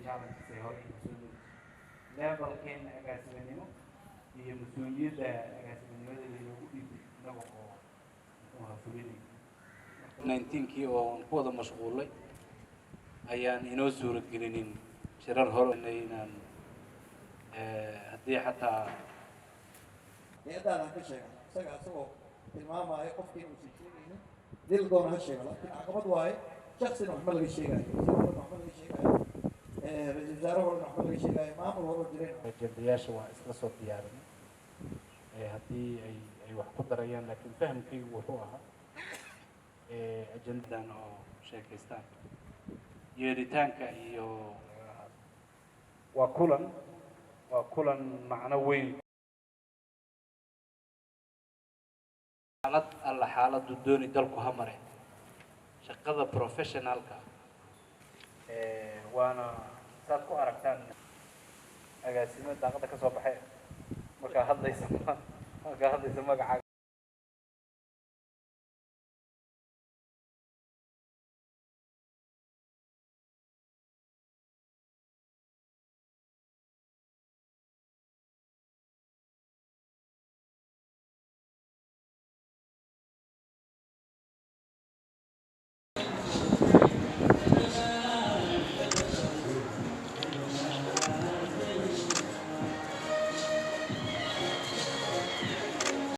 challenges ay hor isugu levelkeen agaasimanimo iyo mas'uuliyadda agaasimanimada lagu dhiibay inaga oo fulinay 19kii oo ku wada mashquulay ayaan inoo suura gelinin shirar hore inaan haddii xataa eedaan ka sheegay isagoo tilmaamaya qofkii uu sheegaynin dil doona ha sheego laakiin caqabad waaye shakhsina waxba laga sheegayo waxba laga sheegayo ra-iisul wasaare walba waxba laga sheegayo maamul walba jireen ajendayaasha waa isla soo diyaarinay haddii ay wax ku darayaan laakiin fahamkaygu wuxuu ahaa ajendadan oo sheekaystaan yeeritaanka iyo waa kulan macno weyn alla xaaladdu dooni dalku ha mare shaqada professionalka waana saad ku aragtaan agaasimo daaqada ka soo baxay markaa hadlaysa magacaaga